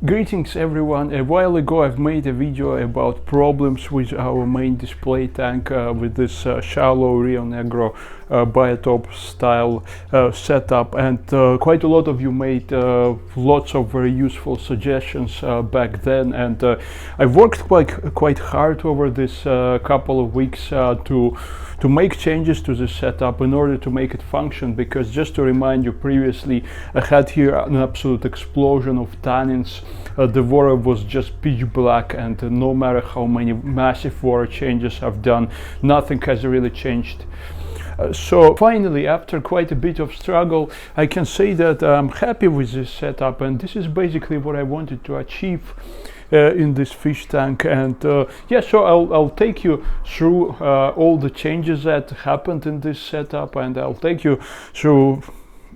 Greetings everyone. A while ago I've made a video about problems with our main display tank with this shallow Rio Negro Biotope style setup, and quite a lot of you made lots of very useful suggestions back then, and I've worked quite hard over this couple of weeks to make changes to the setup in order to make it function, because just to remind you, previously I had here an absolute explosion of tannins. The water was just pitch black, and no matter how many massive water changes I've done, nothing has really changed. So finally, after quite a bit of struggle, I can say that I'm happy with this setup, and this is basically what I wanted to achieve in this fish tank. And yeah, so I'll take you through all the changes that happened in this setup, and I'll take you through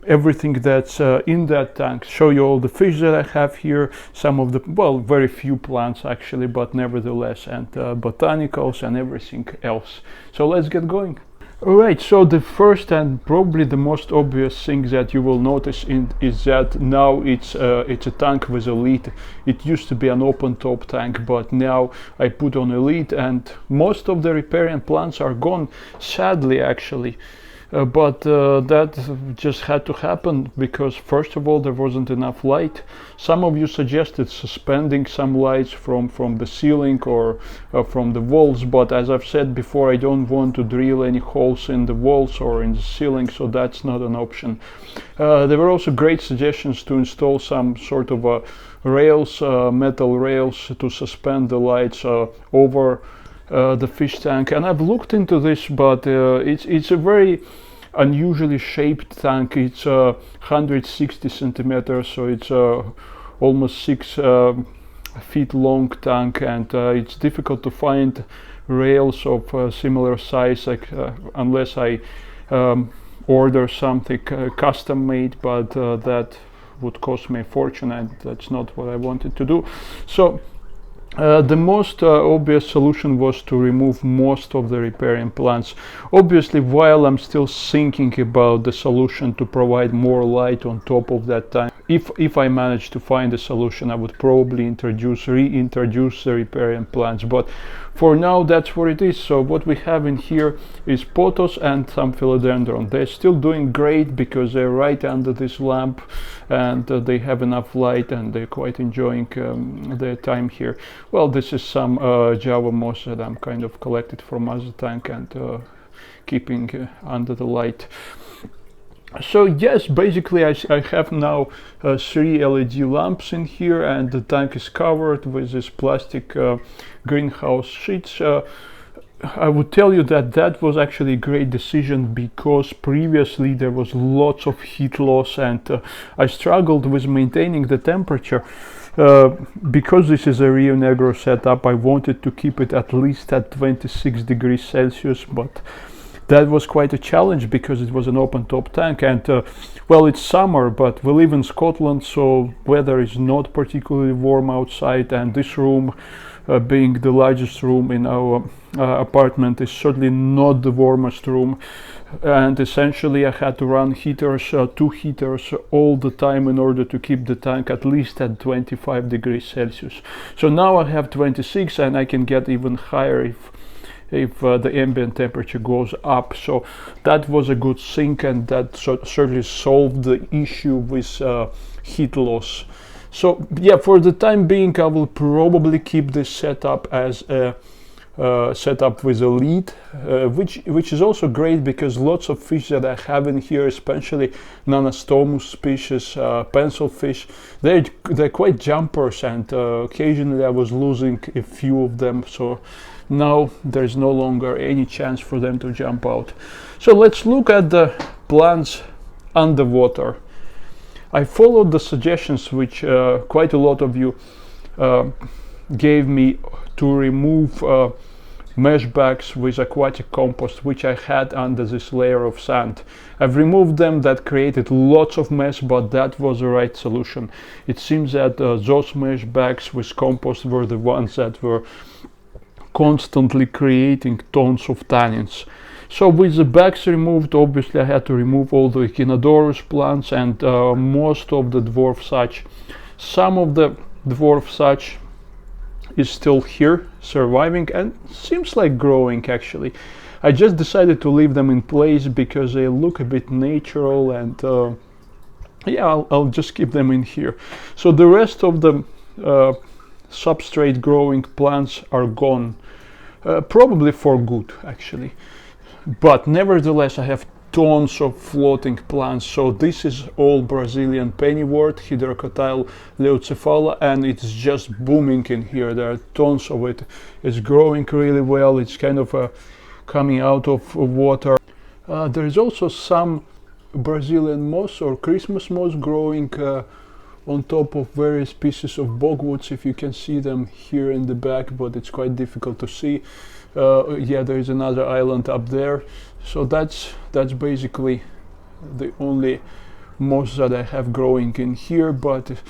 everything that's in that tank, show you all the fish that I have here, some of the, well, very few plants actually, but nevertheless, and botanicals and everything else. So let's get going. Alright, so the first and probably the most obvious thing that you will notice is that now it's a tank with a lid. It used to be an open top tank, but now I put on a lid, and most of the riparian plants are gone, sadly actually. But that just had to happen because, first of all, there wasn't enough light. Some of you suggested suspending some lights from the ceiling or from the walls, but as I've said before, I don't want to drill any holes in the walls or in the ceiling, so that's not an option. There were also great suggestions to install some sort of rails, metal rails, to suspend the lights over the fish tank, and I've looked into this, but it's a very unusually shaped tank. It's 160 centimeters, so it's almost 6 feet long tank, and it's difficult to find rails of similar size, like unless I order something custom made, but that would cost me a fortune, and that's not what I wanted to do. So the most obvious solution was to remove most of the riparian plants. Obviously, while I'm still thinking about the solution to provide more light on top of that tank, if I manage to find a solution, I would probably reintroduce the riparian plants, but for now that's what it is. So what we have in here is pothos and some philodendron. They're still doing great because they're right under this lamp, and they have enough light, and they're quite enjoying their time here. Well, this is some Java moss that I'm kind of collected from other tank and keeping under the light. So yes, basically I have now 3 LED lamps in here, and the tank is covered with this plastic greenhouse sheets. I would tell you that that was actually a great decision, because previously there was lots of heat loss, and I struggled with maintaining the temperature. Because this is a Rio Negro setup, I wanted to keep it at least at 26 degrees Celsius, but that was quite a challenge because it was an open top tank, and well, it's summer, but we live in Scotland, so weather is not particularly warm outside, and this room, being the largest room in our apartment, is certainly not the warmest room, and essentially I had to run heaters, 2 heaters all the time in order to keep the tank at least at 25 degrees Celsius. So now I have 26, and I can get even higher if the ambient temperature goes up. So that was a good thing, and that certainly solved the issue with heat loss. So yeah, for the time being I will probably keep this setup as a setup with a lid, which is also great because lots of fish that I have in here, especially Nanostomus species, pencil fish, they're quite jumpers, and occasionally I was losing a few of them, so now there's no longer any chance for them to jump out. So let's look at the plants underwater. I followed the suggestions which quite a lot of you gave me to remove mesh bags with aquatic compost, which I had under this layer of sand. I've removed them. That created lots of mess, but that was the right solution. It seems that those mesh bags with compost were the ones that were constantly creating tons of tannins. So with the bags removed, obviously I had to remove all the echinodorus plants and most of the dwarf such. Some of the dwarf such is still here, surviving, and seems like growing actually. I just decided to leave them in place because they look a bit natural, and yeah, I'll just keep them in here. So the rest of the substrate growing plants are gone, probably for good actually. But nevertheless, I have tons of floating plants. So this is all Brazilian pennywort, Hydrocotyle leucephala, and it's just booming in here. There are tons of it. It's growing really well. It's kind of coming out of water. There is also some Brazilian moss or Christmas moss growing on top of various pieces of bogwoods. If you can see them here in the back, but it's quite difficult to see. Yeah, there is another island up there. So that's basically the only moss that I have growing in here. But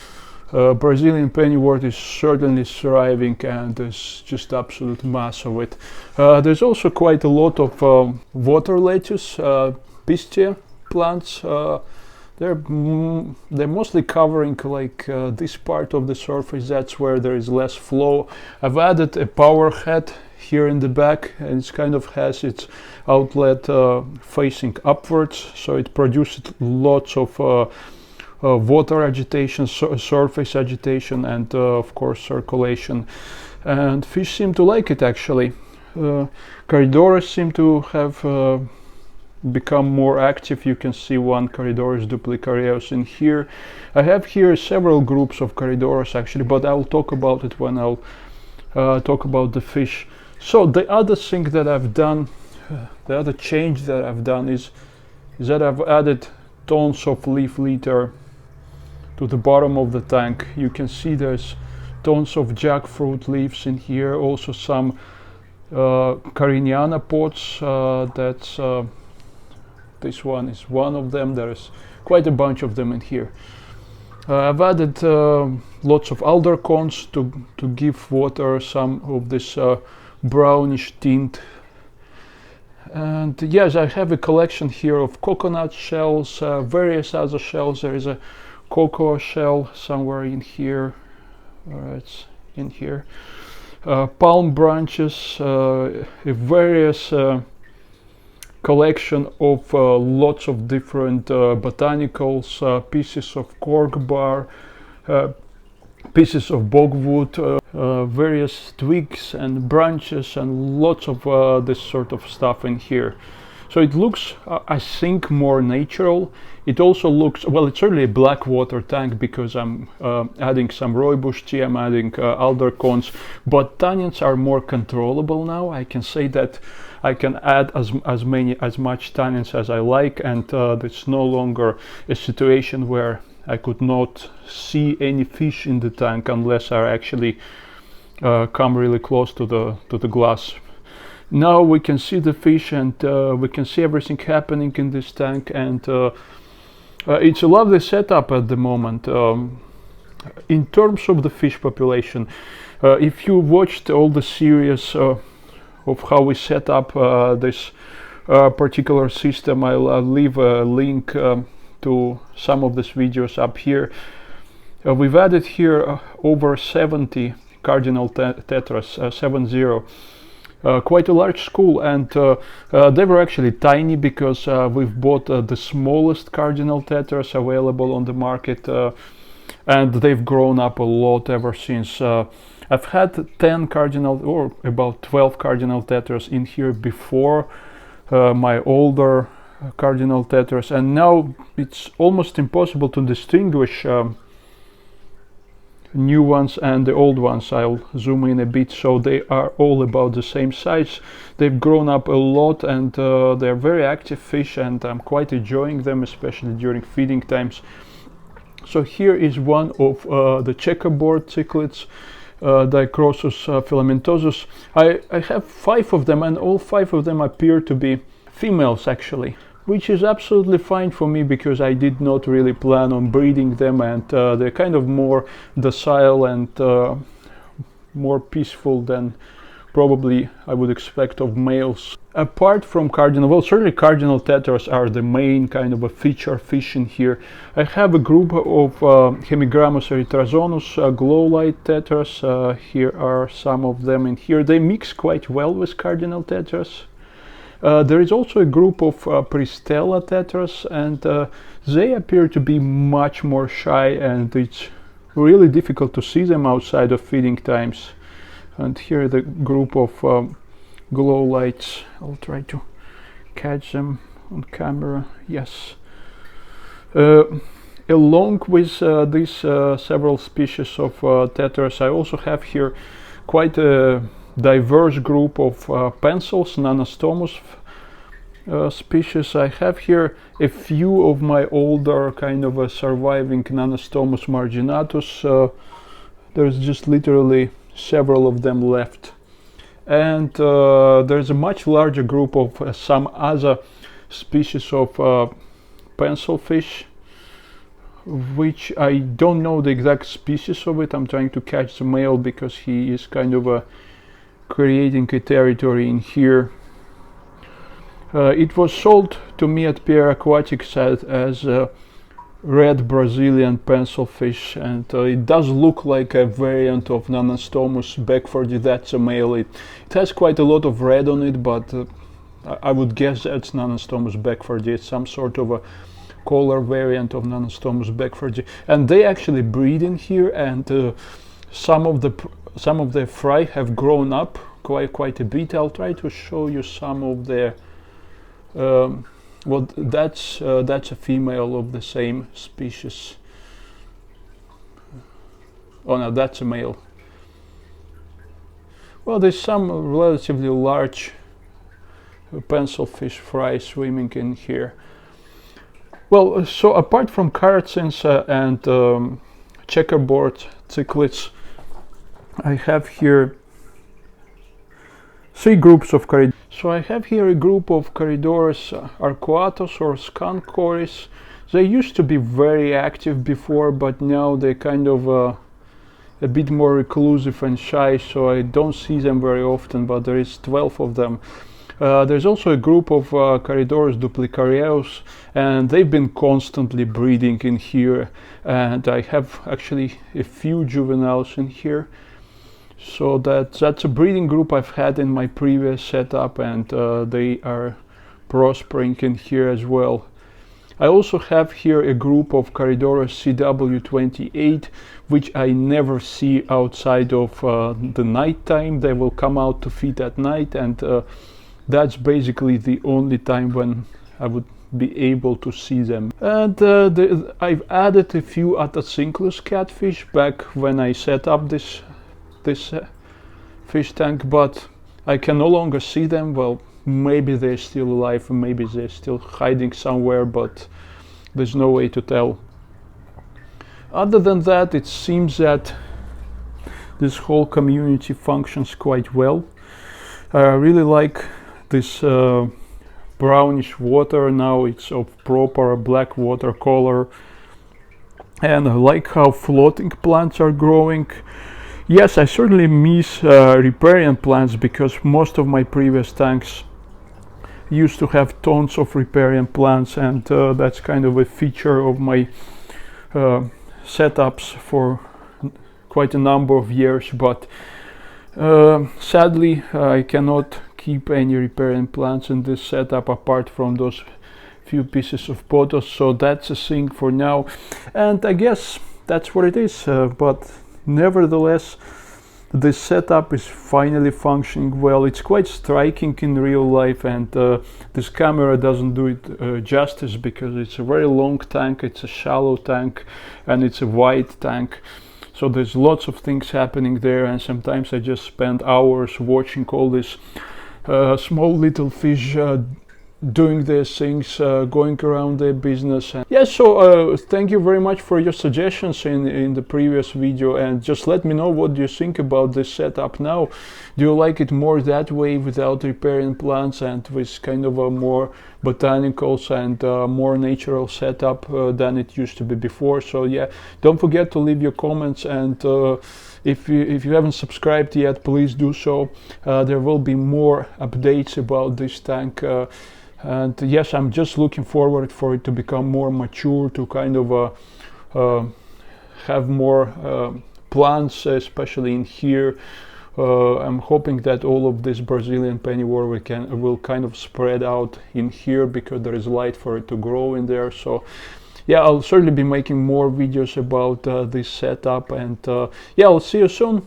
Brazilian pennywort is certainly thriving, and there's just absolute mass of it. There's also quite a lot of water lettuce, pistia plants. They're mostly covering like this part of the surface. That's where there is less flow. I've added a power head here in the back, and it kind of has its outlet facing upwards, so it produces lots of water agitation, surface agitation, and of course circulation. And fish seem to like it actually. Corydoras seem to have become more active. You can see one Corydoras duplicareus in here. I have here several groups of Corydoras actually, but I'll talk about it when I'll talk about the fish. So the other thing that I've done, the other change that I've done is that I've added tons of leaf litter to the bottom of the tank. You can see there's tons of jackfruit leaves in here, also some Cariniana pods. This one is one of them. There's quite a bunch of them in here. I've added lots of alder cones to give water some of this brownish tint. And yes, I have a collection here of coconut shells, various other shells. There is a cocoa shell somewhere in here. It's in here. Palm branches, various collection of lots of different botanicals, pieces of cork bar, pieces of bogwood, various twigs and branches, and lots of this sort of stuff in here. So it looks, I think, more natural. It also looks, well, it's certainly a black water tank because I'm adding some rooibos tea, I'm adding alder cones, but tannins are more controllable now. I can say that I can add as much tannins as I like, and it's no longer a situation where I could not see any fish in the tank unless I actually come really close to the glass. Now we can see the fish, and we can see everything happening in this tank, and it's a lovely setup at the moment. In terms of the fish population, if you watched all the series of how we set up this particular system, I'll leave a link to some of these videos up here. We've added here over 70 cardinal tetras, 70. Quite a large school, and they were actually tiny because we've bought the smallest cardinal tetras available on the market, and they've grown up a lot ever since. I've had 10 cardinal, or about 12 cardinal tetras in here before my older cardinal tetras, and now it's almost impossible to distinguish new ones and the old ones. I'll zoom in a bit. So they are all about the same size. They've grown up a lot, and they're very active fish, and I'm quite enjoying them, especially during feeding times. So here is one of the checkerboard cichlids, Dichrosus filamentosus. I have 5 of them, and all 5 of them appear to be females actually, which is absolutely fine for me because I did not really plan on breeding them, and they're kind of more docile and more peaceful than probably I would expect of males. Apart from cardinal, well, certainly cardinal tetras are the main kind of a feature fish in here. I have a group of Hemigrammus erythrazonus glow light tetras. Here are some of them in here. They mix quite well with cardinal tetras. There is also a group of Pristella tetras, and they appear to be much more shy, and it's really difficult to see them outside of feeding times. And here the group of glow lights. I'll try to catch them on camera. Yes. Along with these several species of tetras, I also have here quite a diverse group of pencils, Nanostomus species. I have here a few of my older kind of surviving Nanostomus marginatus. There's just literally several of them left. And there's a much larger group of some other species of pencil fish, which I don't know the exact species of it. I'm trying to catch the male because he is kind of creating a territory in here. It was sold to me at Pierre Aquatics as a red Brazilian pencil fish, and it does look like a variant of Nanostomus beckfordi. That's a male. It has quite a lot of red on it, but I would guess that's Nanostomus beckfordi. It's some sort of a color variant of Nanostomus beckfordi, and they actually breed in here, and some of the fry have grown up quite a bit. I'll try to show you some of their well, that's a female of the same species. Oh no, that's a male. Well, there's some relatively large pencil fish fry swimming in here. Well, so apart from carotins and checkerboard cichlids, I have here three groups of corridors. So I have here a group of Corridorus arcuatus or skunk coris. They used to be very active before, but now they're kind of a bit more reclusive and shy, so I don't see them very often, but there is 12 of them. There's also a group of Corridorus duplicareus, and they've been constantly breeding in here, and I have actually a few juveniles in here. So that's a breeding group I've had in my previous setup, and they are prospering in here as well. I also have here a group of Corridorus CW28, which I never see outside of the night time. They will come out to feed at night, and that's basically the only time when I would be able to see them. And I've added a few Atocinclus catfish back when I set up this fish tank, but I can no longer see them. Well, maybe they're still alive, maybe they're still hiding somewhere, but there's no way to tell. Other than that, it seems that this whole community functions quite well. I really like this brownish water. Now it's of proper black water color, and I like how floating plants are growing. Yes, I certainly miss riparian plants, because most of my previous tanks used to have tons of riparian plants, and that's kind of a feature of my setups for quite a number of years, but sadly I cannot keep any riparian plants in this setup apart from those few pieces of pothos, so that's a thing for now, and I guess that's what it is, but nevertheless, this setup is finally functioning well. It's quite striking in real life, and this camera doesn't do it justice, because it's a very long tank, it's a shallow tank, and it's a wide tank. So there's lots of things happening there, and sometimes I just spend hours watching all these small little fish doing their things, going around their business. And yeah, so thank you very much for your suggestions in the previous video, and just let me know what you think about this setup now. Do you like it more that way, without riparian plants and with kind of a more botanicals and more natural setup than it used to be before? So yeah, don't forget to leave your comments, and if you haven't subscribed yet, please do so. There will be more updates about this tank, and yes, I'm just looking forward for it to become more mature, to kind of have more plants, especially in here. I'm hoping that all of this Brazilian pennywort will kind of spread out in here, because there is light for it to grow in there. So yeah, I'll certainly be making more videos about this setup, and yeah, I'll see you soon.